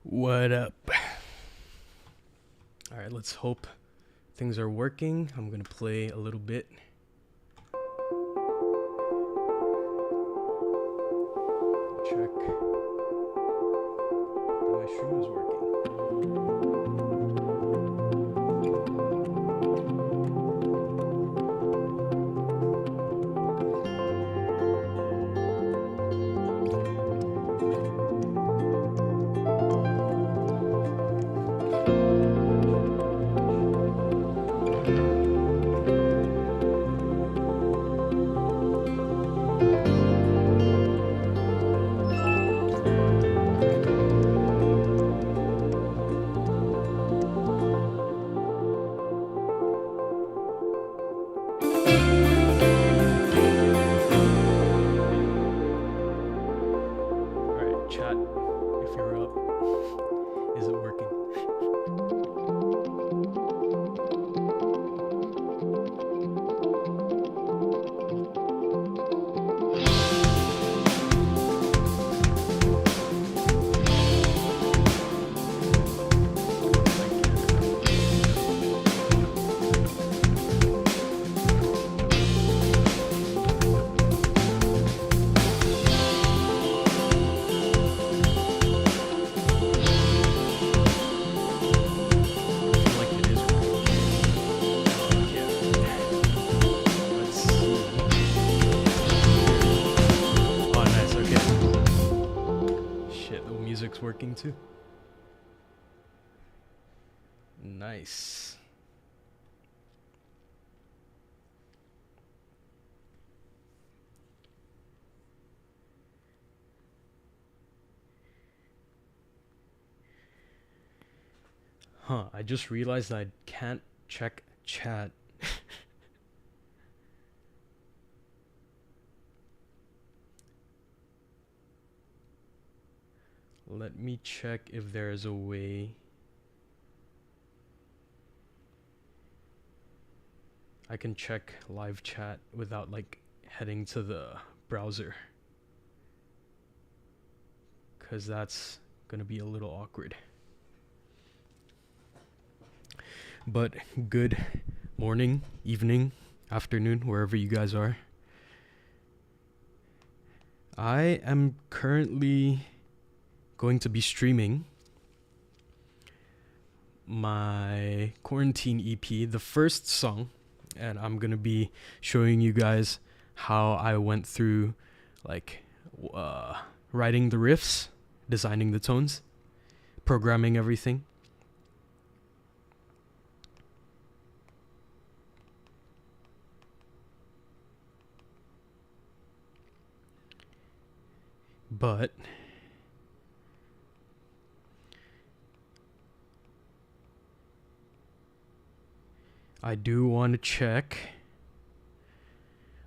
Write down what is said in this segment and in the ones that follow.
What up? Alright, let's hope things are working. I'm gonna play a little bit. Check that my stream is working. Chat, if you're up, is it working? Working too. Nice. I just realized I can't check chat. Let me check if there's a way I can check live chat without like heading to the browser, because that's gonna be a little awkward. But good morning, evening, afternoon, wherever you guys are. I am currently going to be streaming my Quarantine EP, the first song, and I'm gonna be showing you guys how I went through like writing the riffs, designing the tones, programming everything. But I do want to check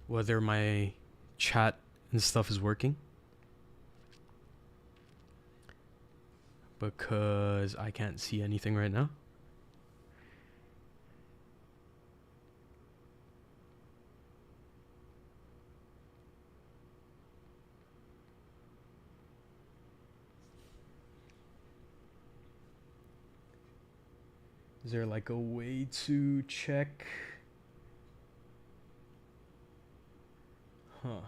whether my chat and stuff is working, because I can't see anything right now. Is there like a way to check? Oh,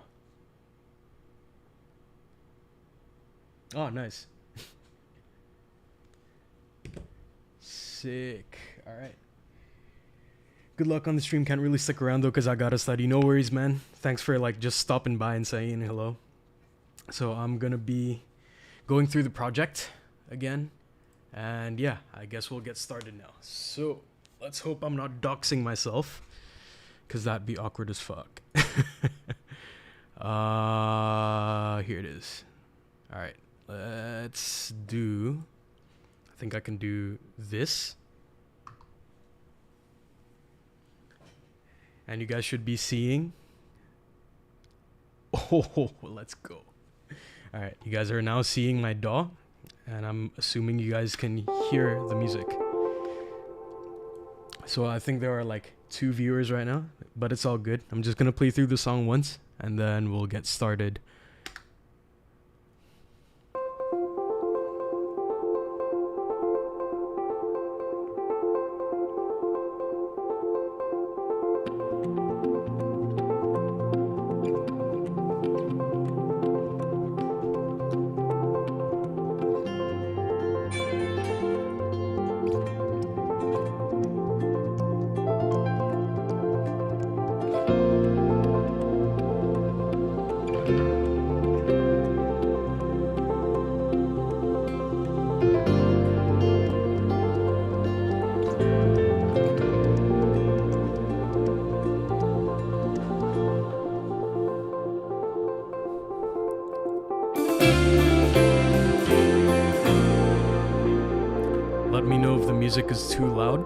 nice. Sick. All right. Good luck on the stream. Can't really stick around though, because I gotta study. No worries, man. Thanks for like just stopping by and saying hello. So I'm gonna be going through the project again. And yeah, I guess we'll get started now. So let's hope I'm not doxing myself, because that'd be awkward as fuck. Here it is. All right, let's do, I think I can do this. And you guys should be seeing. Oh, let's go. All right, you guys are now seeing my DAW. And I'm assuming you guys can hear the music. So I think there are like 2 viewers right now, but it's all good. I'm just gonna play through the song once and then we'll get started. Let me know if the music is too loud.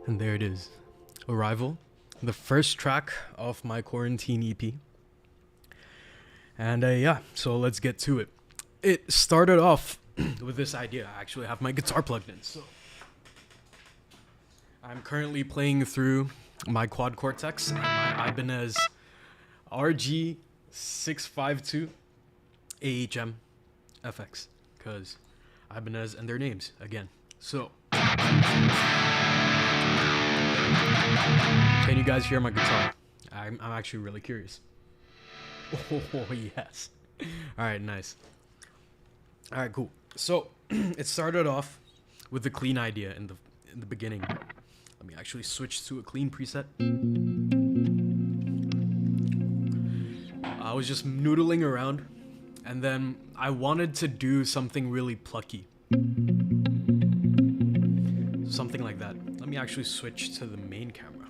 And there it is, Arrival, the first track of my Quarantine EP. And yeah, so let's get to it. It started off with this idea. I actually have my guitar plugged in, so I'm currently playing through my quad cortex and my Ibanez RG652 AHM FX, because Ibanez and their names again. So can you guys hear my guitar? I'm actually really curious. Oh yes. All right, nice. All right, cool. So it started off with a clean idea in the beginning. Let me actually switch to a clean preset. I was just noodling around, and then I wanted to do something really plucky. Something like that. Let me actually switch to the main camera.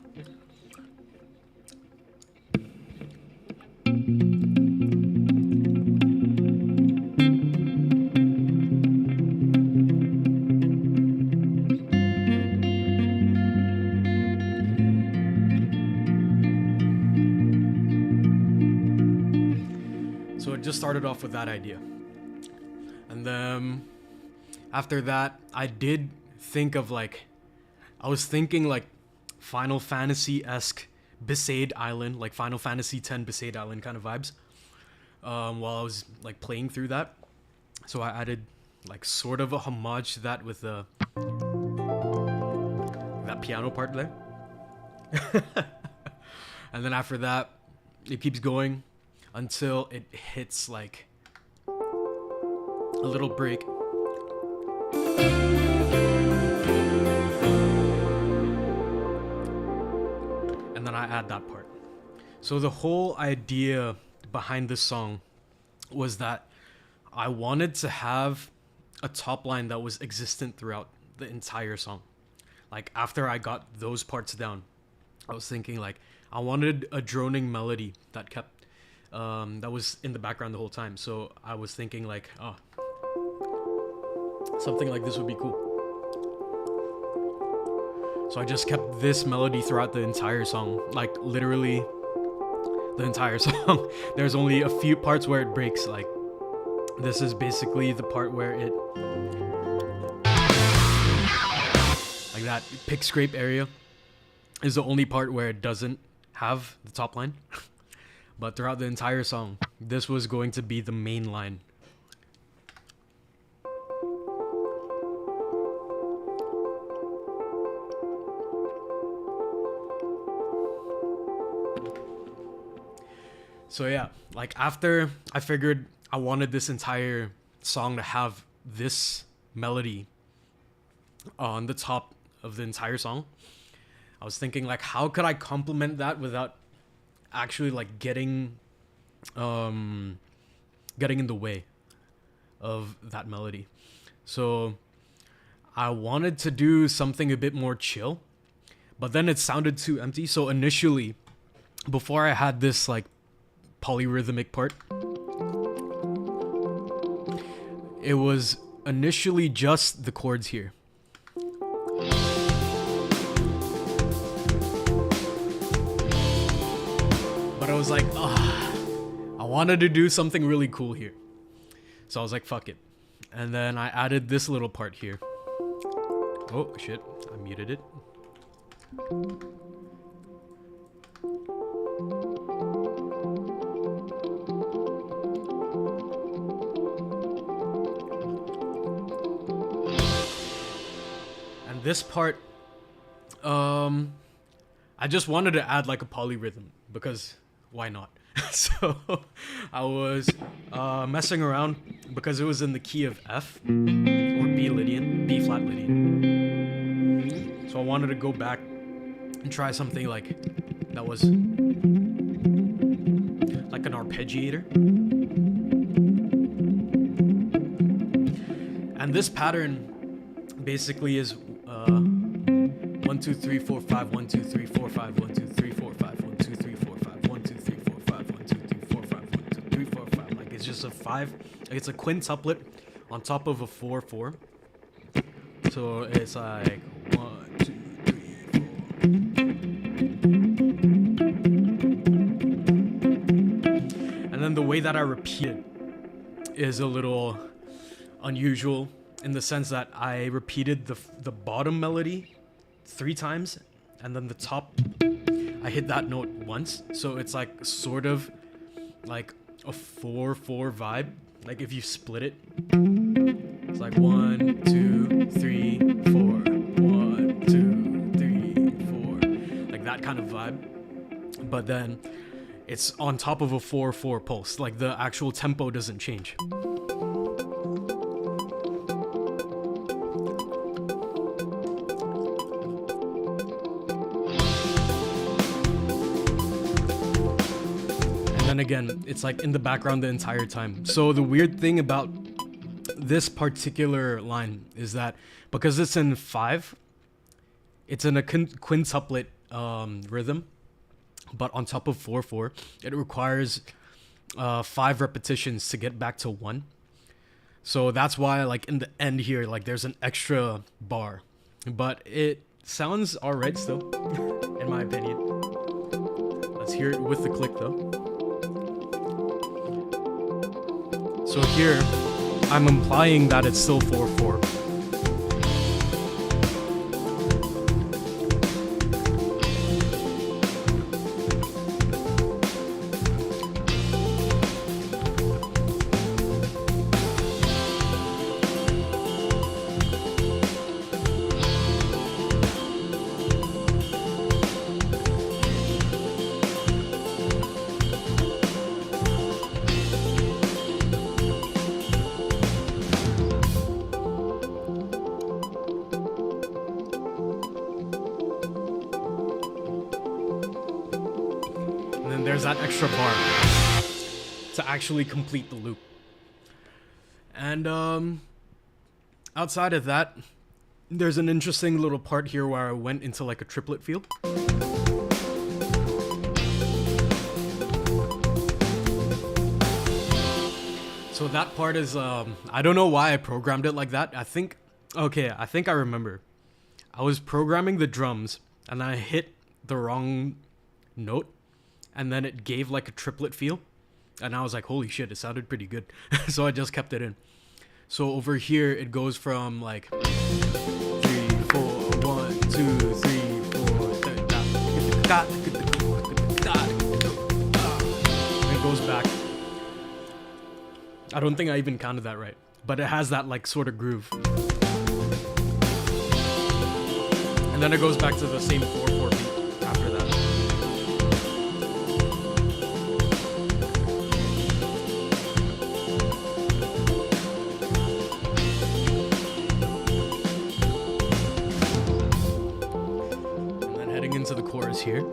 it just started off with that idea. And then after that, I did think of like, I was thinking like Final Fantasy-esque Besaid Island, like Final Fantasy X Besaid Island kind of vibes, while I was like playing through that. So I added like sort of a homage to that with that piano part there. And then after that, it keeps going until it hits like a little break. And then I add that part. So the whole idea behind this song was that I wanted to have a top line that was existent throughout the entire song. Like after I got those parts down, I was thinking like I wanted a droning melody that kept that was in the background the whole time. So I was thinking like, oh, something like this would be cool. So I just kept this melody throughout the entire song, like literally the entire song. There's only a few parts where it breaks. Like this is basically the part where it, like that pick scrape area is the only part where it doesn't have the top line. But throughout the entire song, this was going to be the main line. So yeah, like after I figured I wanted this entire song to have this melody on the top of the entire song, I was thinking like, how could I complement that without actually like getting in the way of that melody? So I wanted to do something a bit more chill, but then it sounded too empty. So initially, before I had this like polyrhythmic part, it was initially just the chords here. But I was like, I wanted to do something really cool here. So I was like, fuck it. And then I added this little part here. Oh shit, I muted it. This part, I just wanted to add like a polyrhythm because why not? So I was messing around because it was in the key of F or B flat Lydian. So I wanted to go back and try something like that was like an arpeggiator. And this pattern basically is 1 2 3 4 5 1 2 3 4 5 1 2 3 4 5 1 2 3 4 5 1 2 3 4 5 1 2 3 4 5 1 2 3 4 5. Like it's just a 5. It's a quintuplet on top of a 4 4. So it's like 1 2 3 4. And then the way that I repeat it is a little unusual, in the sense that I repeated the bottom melody 3 times, and then the top, I hit that note once. So it's like sort of like a 4/4 vibe. Like if you split it, it's like 1 2 3 4, 1 2 3 4, like that kind of vibe. But then it's on top of a 4/4 pulse. Like the actual tempo doesn't change. And again, it's like in the background the entire time. So the weird thing about this particular line is that because it's in 5, it's in a quintuplet rhythm, but on top of 4/4, it requires 5 repetitions to get back to 1. So that's why like in the end here, like there's an extra bar, but it sounds alright still, in my opinion. Let's hear it with the click though. So here, I'm implying that it's still 4/4. There's that extra bar to actually complete the loop. And outside of that, there's an interesting little part here where I went into like a triplet feel. So that part is I don't know why I programmed it like that. I think I remember. I was programming the drums and I hit the wrong note. And then it gave like a triplet feel. And I was like, holy shit, it sounded pretty good. So I just kept it in. So over here, it goes from like 3, 4, 1, 2, 3, 4. And it goes back. I don't think I even counted that right. But it has that like sort of groove. And then it goes back to the same 4/4 beat after that. Into the chorus here.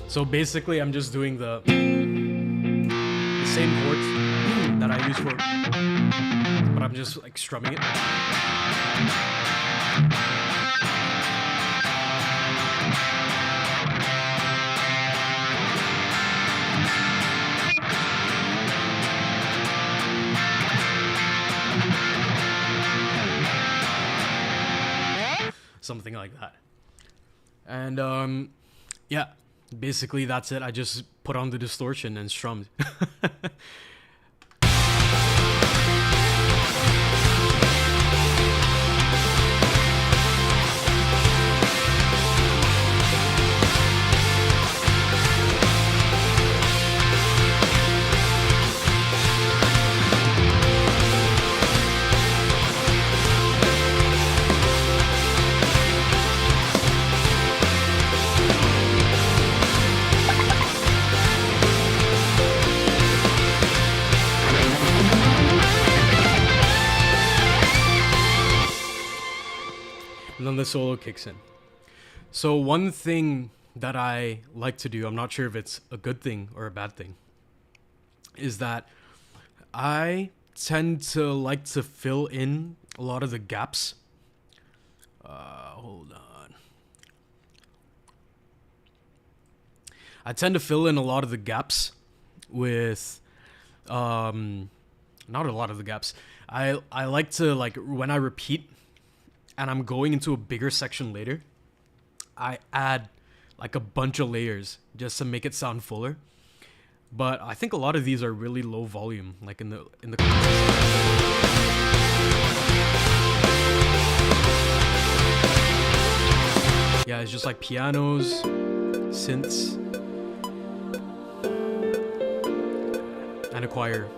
So basically I'm just doing the same chords that I use for, but I'm just like strumming it. Something like that. And yeah, basically that's it. I just put on the distortion and strummed. And then the solo kicks in. So one thing that I like to do, I'm not sure if it's a good thing or a bad thing, is that I tend to like to fill in a lot of the gaps. Hold on. I tend to fill in a lot of the gaps with, not a lot of the gaps. I like to, like, when I repeat and I'm going into a bigger section later, I add like a bunch of layers just to make it sound fuller. But I think a lot of these are really low volume, like in the yeah, it's just like pianos, synths, and a choir.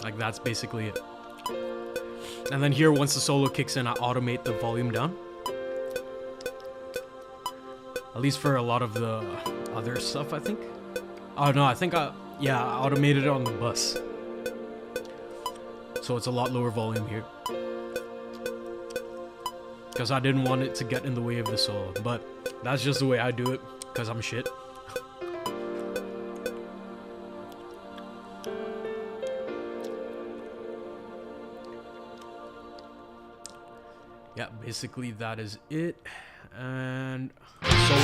Like that's basically it. And then here, once the solo kicks in, I automate the volume down. At least for a lot of the other stuff, I think. Oh no, I think I automated it on the bus. So it's a lot lower volume here. Because I didn't want it to get in the way of the solo. But that's just the way I do it, because I'm shit. Yeah, basically that is it. And solo.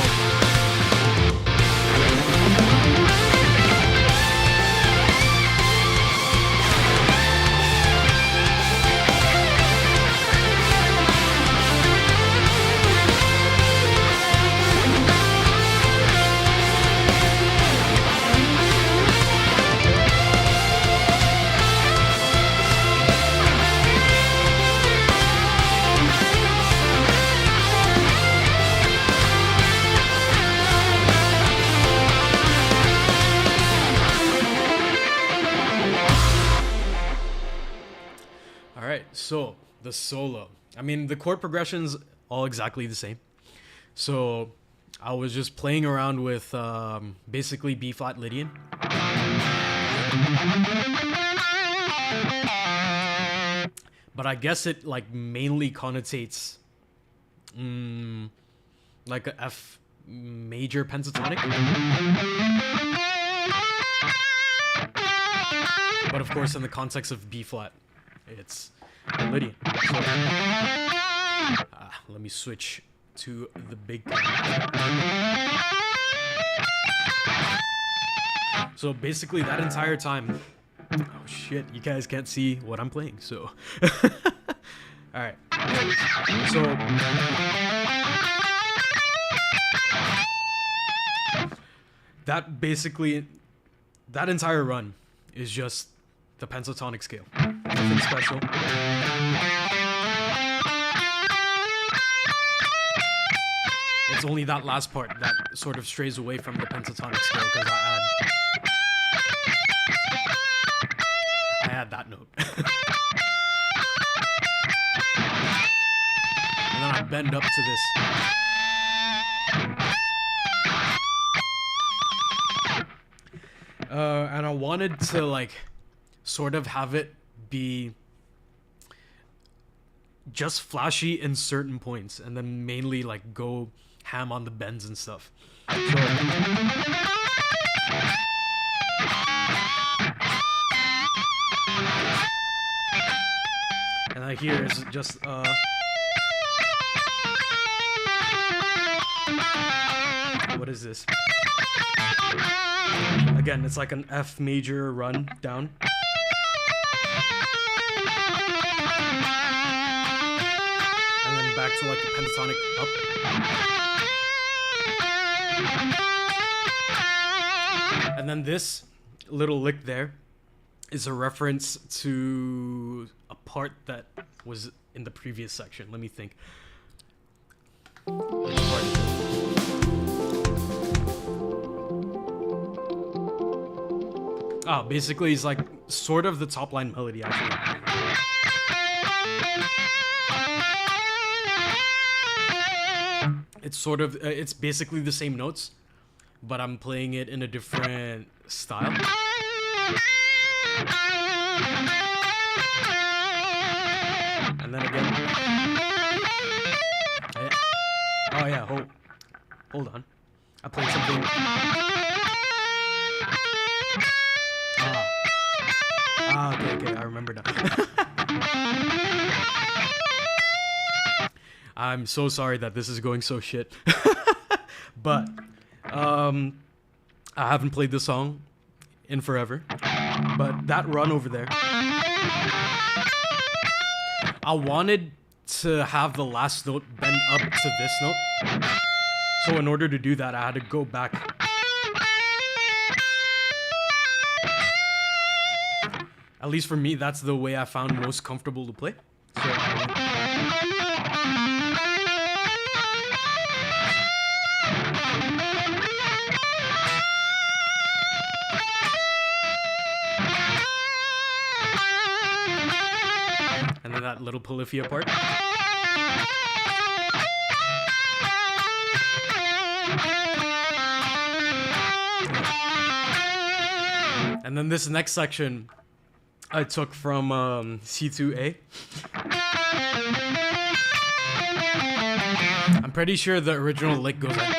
So the solo, I mean, the chord progression's all exactly the same. So I was just playing around with basically B flat Lydian. But I guess it like mainly connotates like a F major pentatonic. But of course in the context of B flat, it's Lydian. So, let me switch to the big camera. So basically that entire time, oh shit, you guys can't see what I'm playing, so alright. So that basically, that entire run is just the pentatonic scale. Nothing special. It's only that last part that sort of strays away from the pentatonic scale because I add that note. And then I bend up to this. And I wanted to like sort of have it be just flashy in certain points and then mainly like go ham on the bends and stuff. So, and I hear is just what is this? Again, it's like an F major run down. And then back to like the pentatonic up. And then this little lick there is a reference to a part that was in the previous section. Let me think. Oh, basically it's like sort of the top line melody actually. It's sort of, it's basically the same notes, but I'm playing it in a different style. And then again. Oh yeah, hold on. I played something. Okay, I remember now. I'm so sorry that this is going so shit. But I haven't played this song in forever. But that run over there, I wanted to have the last note bend up to this note. So in order to do that, I had to go back. At least for me, that's the way I found most comfortable to play. So and then that little polyphia part. And then this next section I took from C2A. I'm pretty sure the original lick goes like.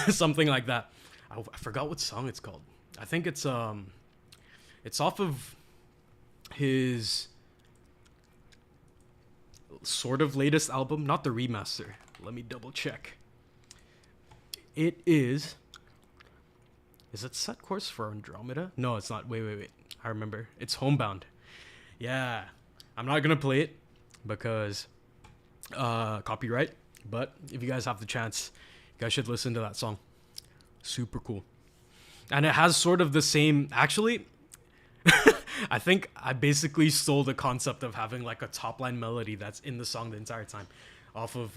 something like that. I forgot what song it's called. I think it's off of his sort of latest album, not the remaster. Let me double check. It is it Set Course for Andromeda? No, it's not. Wait. I remember. It's Homebound. Yeah. I'm not gonna play it because copyright. But if you guys have the chance, you guys should listen to that song. Super cool. And it has sort of the same... Actually, I think I basically stole the concept of having like a top line melody that's in the song the entire time off of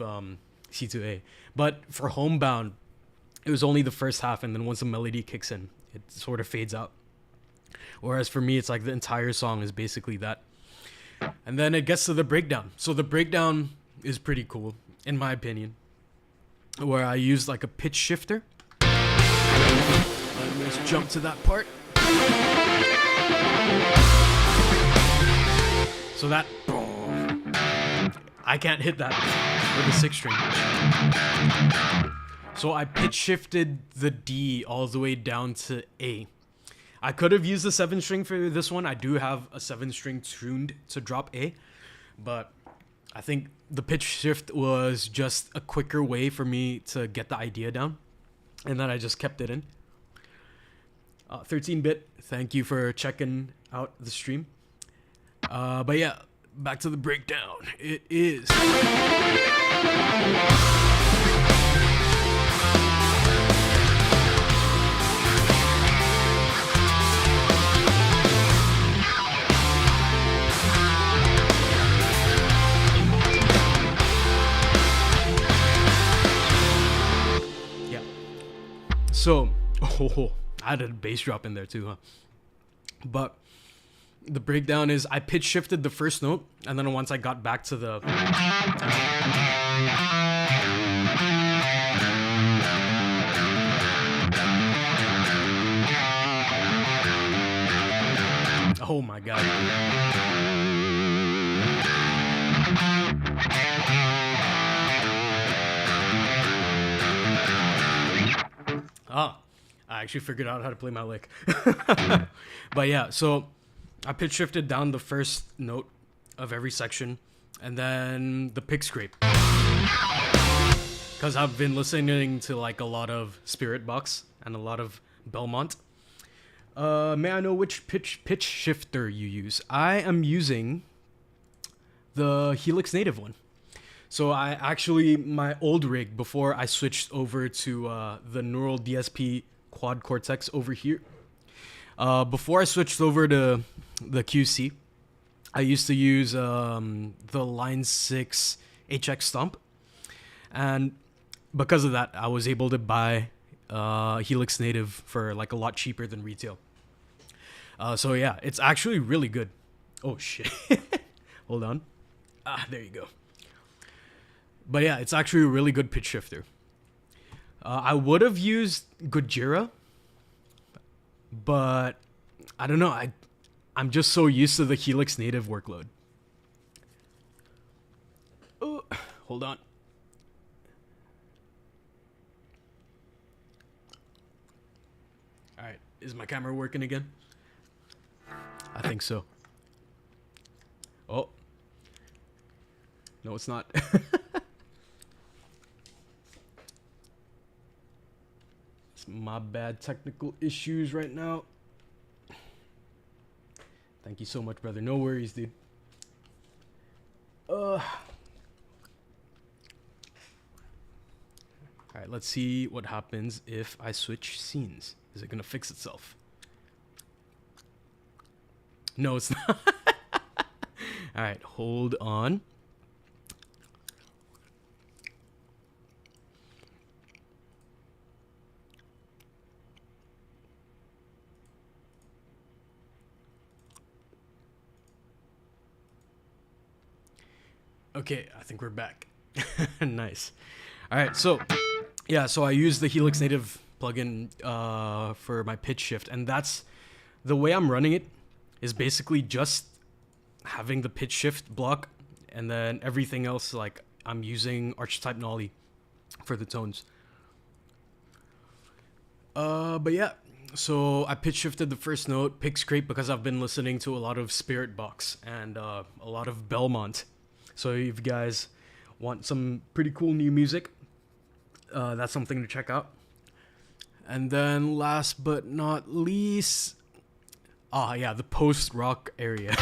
C2A. But for Homebound, it was only the first half, and then once the melody kicks in, it sort of fades out. Whereas for me, it's like the entire song is basically that. And then it gets to the breakdown. So the breakdown is pretty cool, in my opinion, where I used like a pitch shifter. Let's jump to that part. So that, boom, I can't hit that with a 6 string. So I pitch shifted the D all the way down to A. I could have used the 7 string for this one. I do have a 7 string tuned to drop A, but I think the pitch shift was just a quicker way for me to get the idea down, and then I just kept it in. 13-bit, thank you for checking out the stream. But yeah, back to the breakdown. It is... Yeah. So, I had a bass drop in there too, huh? But the breakdown is I pitch shifted the first note, and then once I got back to the... Oh my god. I actually figured out how to play my lick. But yeah, so I pitch shifted down the first note of every section, and then the pick scrape. Because I've been listening to like a lot of Spirit Box and a lot of Belmont. May I know which pitch shifter you use? I am using the Helix Native one. So I actually, my old rig before I switched over to the Neural DSP Quad Cortex over here. Before I switched over to the QC, I used to use the Line 6 HX Stomp. And because of that, I was able to buy Helix Native for like a lot cheaper than retail. So yeah, it's actually really good. Oh shit. Hold on. There you go. But yeah, it's actually a really good pitch shifter. I would have used Gojira, but I don't know. I'm just so used to the Helix Native workload. Oh, hold on. All right, is my camera working again? I think so. Oh. No, it's not. It's my bad technical issues right now. Thank you so much, brother. No worries, dude. All right, let's see what happens if I switch scenes. Is it gonna fix itself? No, it's not. All right, hold on. Okay, I think we're back. Nice. All right, so yeah, so I use the Helix Native plugin for my pitch shift, and that's the way I'm running it is basically just having the pitch shift block, and then everything else, like I'm using Archetype Nolly for the tones. But yeah, so I pitch shifted the first note, pick scrape, because I've been listening to a lot of Spirit Box and a lot of Belmont. So if you guys want some pretty cool new music, that's something to check out. And then last but not least, the post-rock area.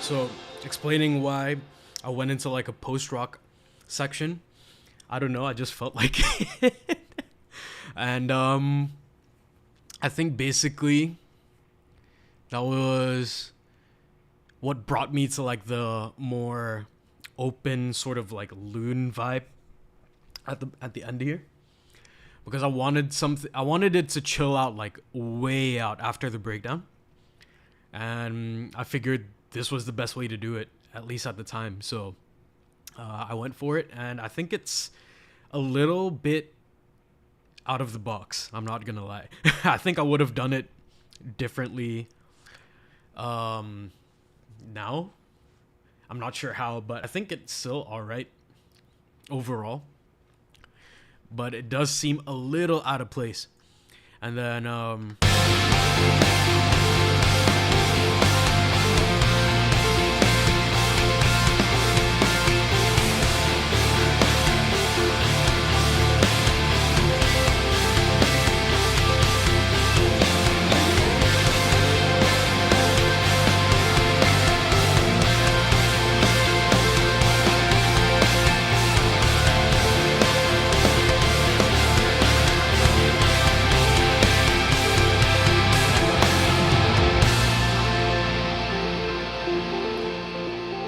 So, explaining why I went into like a post-rock section, I don't know, I just felt like it. And I think basically that was what brought me to like the more open sort of like loon vibe at the end here, because I wanted it to chill out, like way out after the breakdown, and I figured this was the best way to do it, at least at the time. So I went for it, and I think it's a little bit out of the box. I'm not gonna lie. I think I would have done it differently now. I'm not sure how, but I think it's still all right overall. But it does seem a little out of place. And then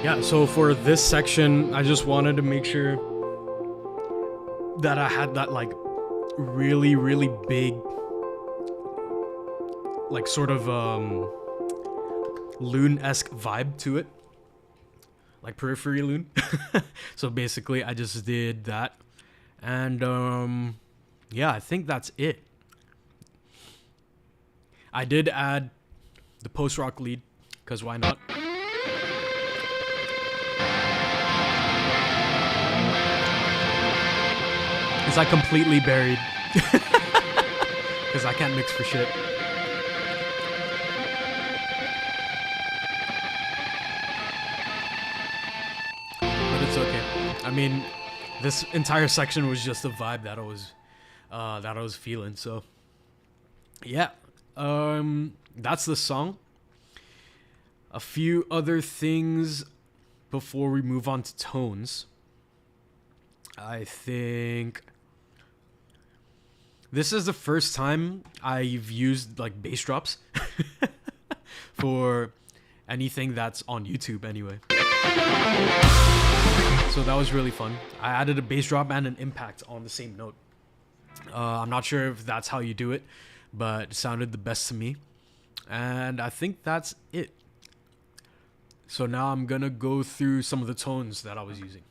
yeah, so for this section, I just wanted to make sure that I had that like really, really big, like sort of loon-esque vibe to it, like periphery loon. So basically I just did that, and yeah, I think that's it. I did add the post-rock lead, because why not? It's like completely buried, because I can't mix for shit. But it's okay. I mean, this entire section was just a vibe that I was feeling. So yeah, that's the song. A few other things before we move on to tones. I think this is the first time I've used like bass drops for anything that's on YouTube anyway. So that was really fun. I added a bass drop and an impact on the same note. I'm not sure if that's how you do it, but it sounded the best to me. And I think that's it. So now I'm gonna go through some of the tones that I was using.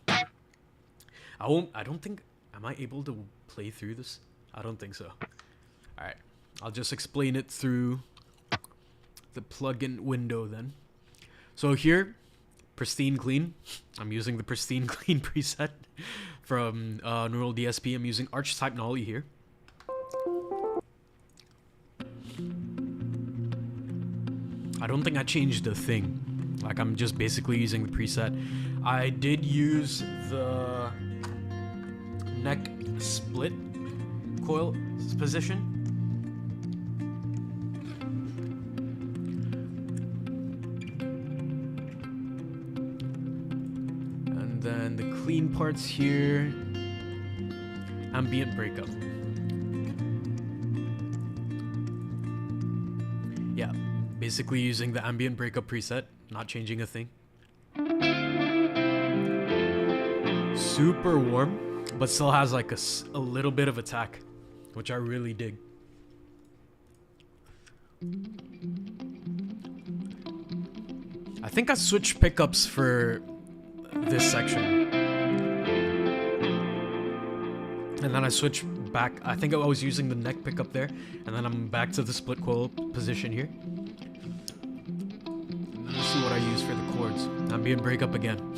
Am I able to play through this? I don't think so. Alright, I'll just explain it through the plugin window then. So here, Pristine Clean. I'm using the Pristine Clean preset from Neural DSP. I'm using Archetype Nolly here. I don't think I changed a thing. Like, I'm just basically using the preset. I did use the neck split coil position. And then the clean parts here, Ambient Breakup. Yeah, basically using the Ambient Breakup preset, not changing a thing. Super warm. but still has like a little bit of attack, which I really dig. I think I switched pickups for this section. And then I switched back. I think I was using the neck pickup there. And then I'm back to the split coil position here. Let's see what I use for the chords. Ambient Breakup again.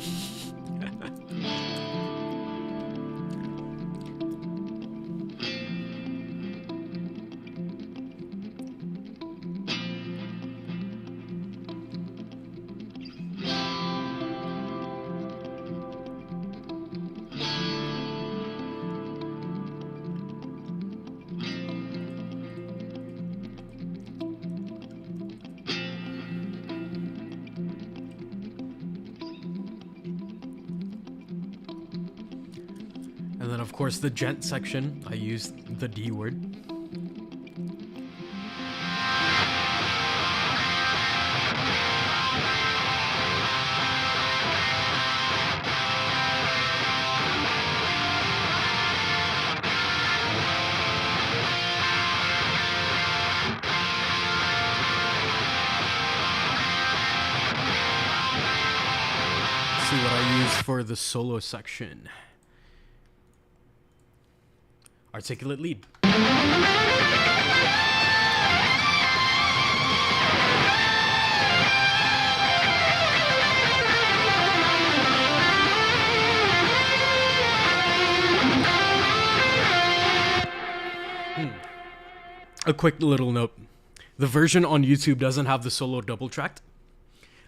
And then of course the gent section, I used the D word. See what I use for the solo section. Articulate lead. A quick little note. The version on YouTube doesn't have the solo double tracked.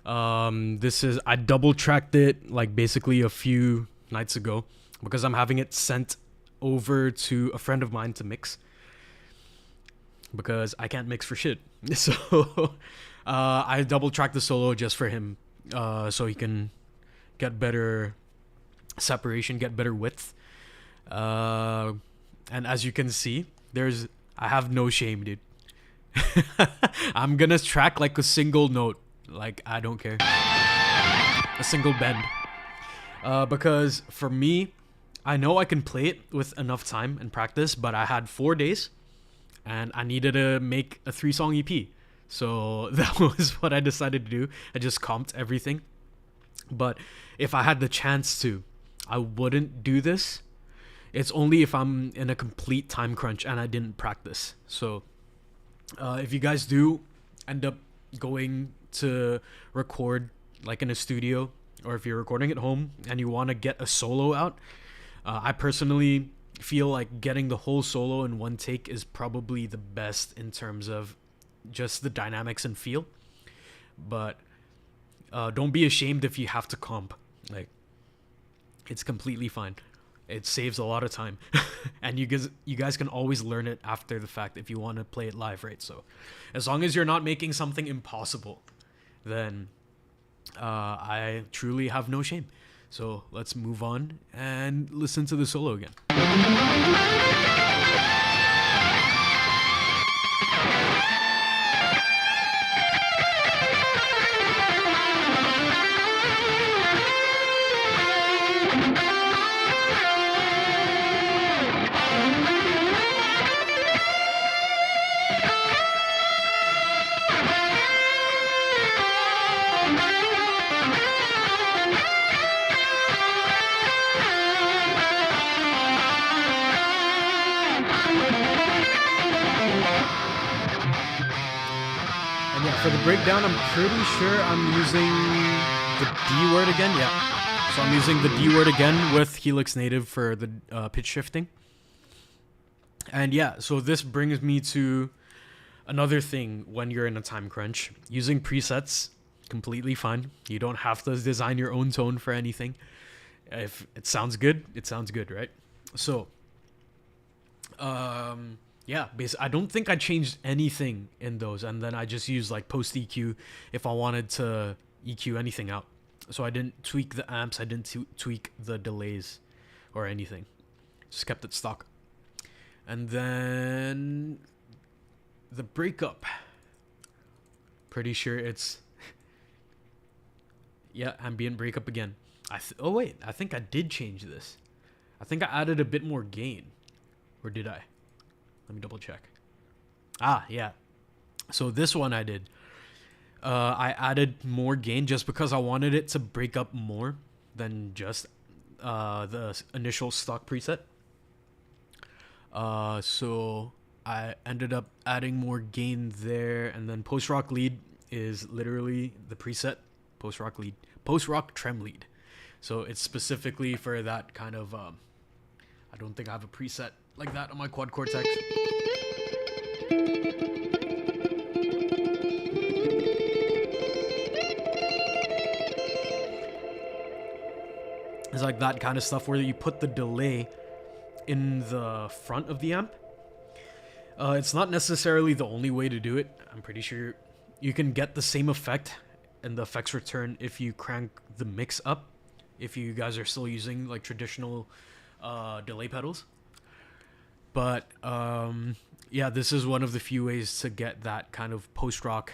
I double tracked it like basically a few nights ago because I'm having it sent over to a friend of mine to mix because I can't mix for shit. So I double tracked the solo just for him so he can get better separation, get better width. And as you can see, I have no shame, dude. I'm gonna track like a single note. Like, I don't care. A single bend. Because for me, I know I can play it with enough time and practice, but I had 4 days and I needed to make a 3-song EP. So that was what I decided to do. I just comped everything. But if I had the chance to, I wouldn't do this. It's only if I'm in a complete time crunch and I didn't practice. So if you guys do end up going to record like in a studio, or if you're recording at home and you want to get a solo out, I personally feel like getting the whole solo in one take is probably the best in terms of just the dynamics and feel. But don't be ashamed if you have to comp. Like, it's completely fine. It saves a lot of time. And you guys can always learn it after the fact if you want to play it live, right? So as long as you're not making something impossible, then I truly have no shame. So let's move on and listen to the solo again. For the breakdown, I'm pretty sure I'm using the D word again. Yeah. So I'm using the D word again with Helix Native for the pitch shifting. And yeah, so this brings me to another thing when you're in a time crunch. Using presets, completely fine. You don't have to design your own tone for anything. If it sounds good, it sounds good, right? So, yeah, I don't think I changed anything in those, and then I just used like post EQ if I wanted to EQ anything out. So I didn't tweak the amps, I didn't tweak the delays or anything. Just kept it stock. And then the breakup. Pretty sure it's yeah, ambient breakup again. Oh wait, I think I did change this. I think I added a bit more gain. Or did I? Let me double check. Ah, yeah. So this one I did. I added more gain just because I wanted it to break up more than just the initial stock preset. So I ended up adding more gain there, and then post-rock lead is literally the preset post-rock lead, post-rock trem lead. So it's specifically for that kind of, I don't think I have a preset like that on my quad cortex. It's like that kind of stuff where you put the delay in the front of the amp. It's not necessarily the only way to do it. I'm pretty sure you can get the same effect and the effects return if you crank the mix up, if you guys are still using like traditional delay pedals. But yeah, this is one of the few ways to get that kind of post-rock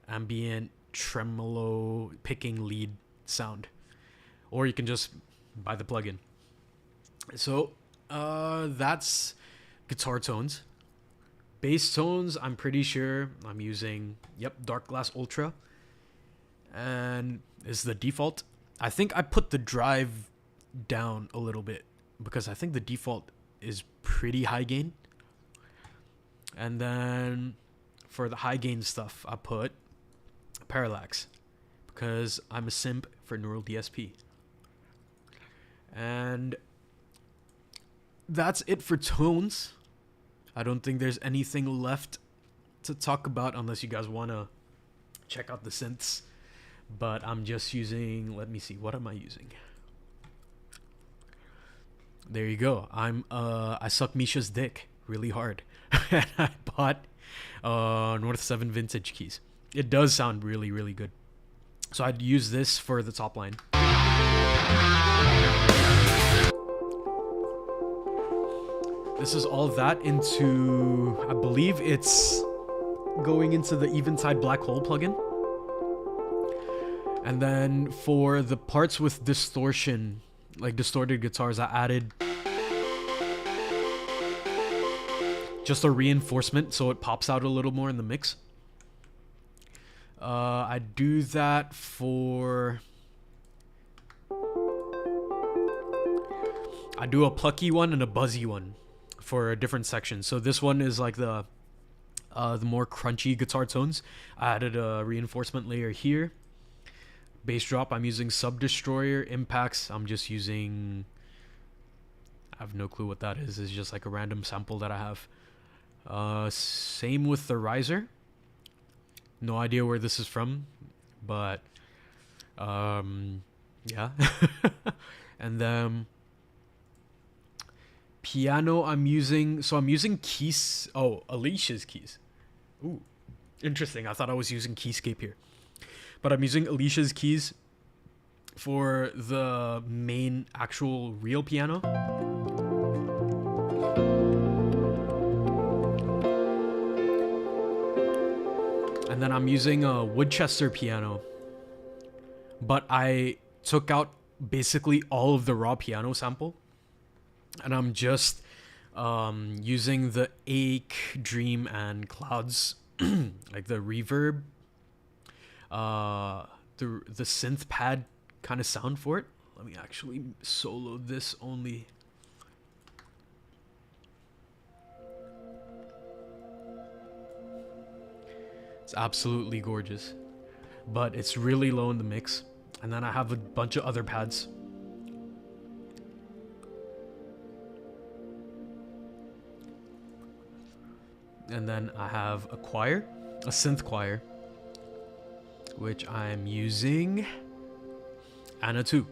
ambient tremolo picking lead sound. Or you can just buy the plugin. So that's guitar tones. Bass tones, I'm pretty sure I'm using, Dark Glass Ultra. And is the default. I think I put the drive down a little bit because I think the default is pretty high gain. And then for the high gain stuff, I put Parallax because I'm a simp for Neural DSP. And that's it for tones. I don't think there's anything left to talk about unless you guys want to check out the synths. But I'm just using, let me see, what am I using? There you go. I suck Misha's dick really hard. And I bought North 7 vintage keys. It does sound really, really good. So I'd use this for the top line. This is all that into, I believe it's going into the Eventide Black Hole plugin. And then for the parts with distortion, like distorted guitars, I added just a reinforcement so it pops out a little more in the mix. I do that for... I do a plucky one and a buzzy one for a different section. So this one is like the more crunchy guitar tones. I added a reinforcement layer here. Bass drop, I'm using Sub Destroyer. Impacts, I'm just using... I have no clue what that is. It's just like a random sample that I have. Same with the riser. No idea where this is from, but yeah. And then piano, I'm using keys. Oh, Alicia's keys. Ooh, interesting. I thought I was using Keyscape here, but I'm using Alicia's keys for the main actual real piano. And then I'm using a Woodchester piano, but I took out basically all of the raw piano sample, and I'm just using the Ache, Dream, and Clouds, like the reverb, the synth pad kind of sound for it. Let me actually solo this only. It's absolutely gorgeous, but it's really low in the mix. And then I have a bunch of other pads. And then I have a choir, a synth choir, which I'm using Anna 2.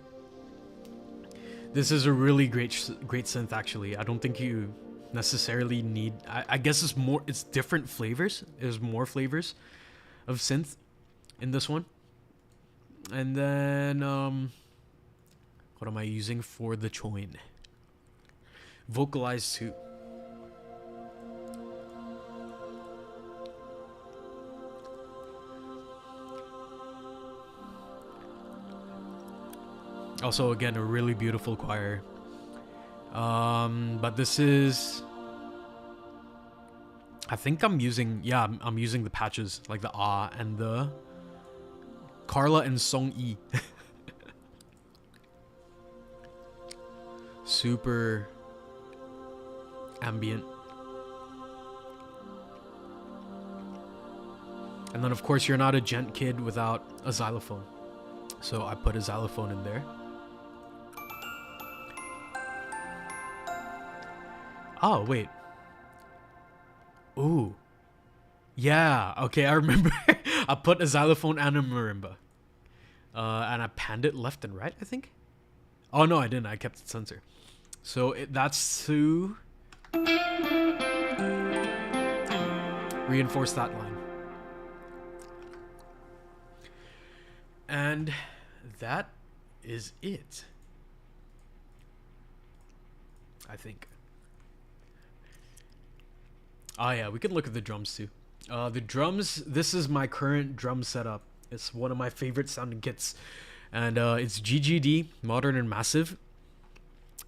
This is a really great synth, actually. I don't think you necessarily need... I guess it's different flavors. There's more flavors of synth in this one. And then, what am I using for the choin? Vocalize 2. Also, again, a really beautiful choir. But this is, I think I'm using, yeah, I'm using the patches, like the Ah and the Carla and Song Yi. Super ambient. And then of course you're not a gent kid without a xylophone. So I put a xylophone in there. Oh, wait. Ooh. Yeah, okay, I remember. I put a xylophone and a marimba. And I panned it left and right, I think. Oh, no, I didn't. I kept it center. So that's to reinforce that line. And that is it, I think. Oh yeah, we can look at the drums too. The drums, this is my current drum setup. It's one of my favorite sounding kits. And it's GGD, Modern and Massive,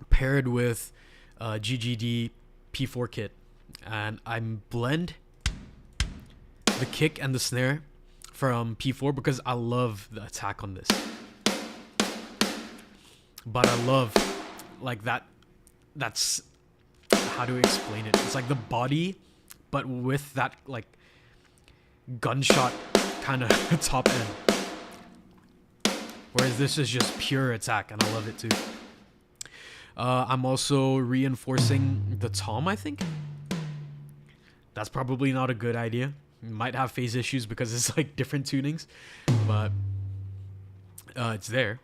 paired with GGD P4 kit. And I blend the kick and the snare from P4 because I love the attack on this. But I love, like, that's, how do I explain it? It's like the body, but with that, like, gunshot kind of top end. Whereas this is just pure attack, and I love it too. I'm also reinforcing the tom, I think. That's probably not a good idea. Might have phase issues because it's like different tunings, but it's there.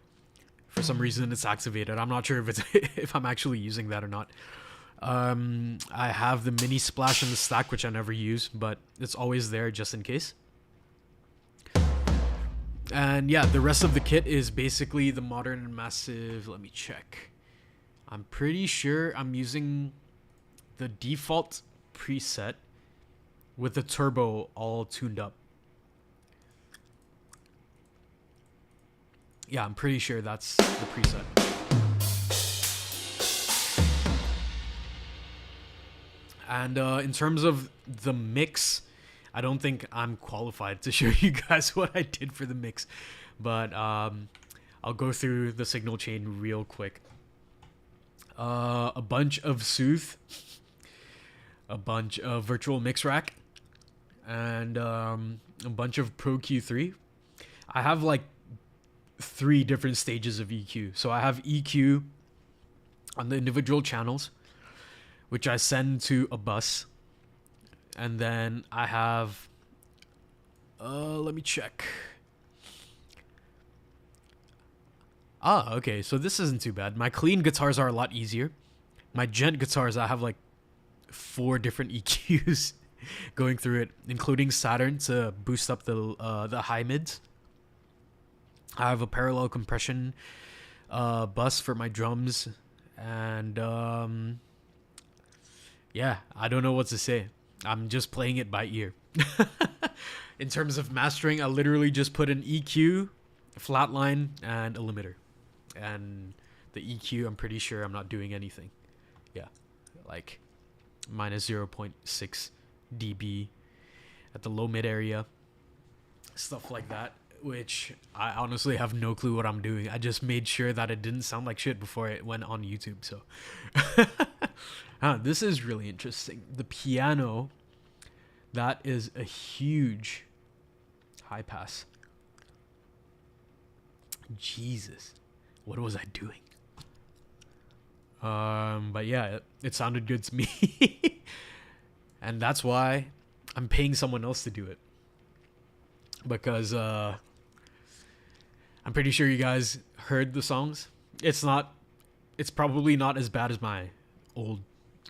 For some reason it's activated. I'm not sure if it's if I'm actually using that or not. I have the mini splash in the stack, which I never use, but it's always there just in case. And yeah, the rest of the kit is basically the Modern and Massive. Let me check. I'm pretty sure I'm using the default preset with the turbo all tuned up. Yeah, I'm pretty sure that's the preset. And in terms of the mix, I don't think I'm qualified to show you guys what I did for the mix. But I'll go through the signal chain real quick. A bunch of Sooth, a bunch of Virtual Mix Rack, and a bunch of Pro Q3. I have like 3 different stages of EQ. So I have EQ on the individual channels, which I send to a bus. And then I have, let me check. Ah, okay, so this isn't too bad. My clean guitars are a lot easier. My gent guitars, I have like 4 different EQs going through it, including Saturn to boost up the high mids. I have a parallel compression bus for my drums, and yeah, I don't know what to say. I'm just playing it by ear. In terms of mastering, I literally just put an EQ, flatline, and a limiter. And the EQ, I'm pretty sure I'm not doing anything. Yeah, like minus 0.6 dB at the low mid area. Stuff like that, which I honestly have no clue what I'm doing. I just made sure that it didn't sound like shit before it went on YouTube, so. This is really interesting. The piano, that is a huge high pass. Jesus, what was I doing? But yeah, it sounded good to me. And that's why I'm paying someone else to do it. Because I'm pretty sure you guys heard the songs. It's probably not as bad as my old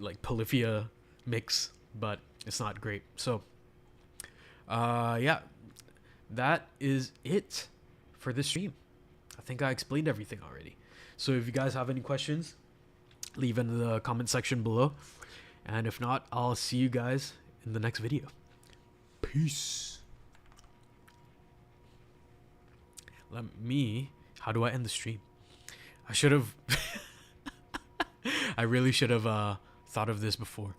like Polyphia mix, but it's not great. So yeah, that is it for this stream. I think I explained everything already. So if you guys have any questions, leave in the comment section below, and if not, I'll see you guys in the next video. Peace. How do I end the stream? I should have I really should have thought of this before,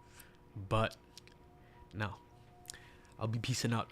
but no. I'll be peacing out.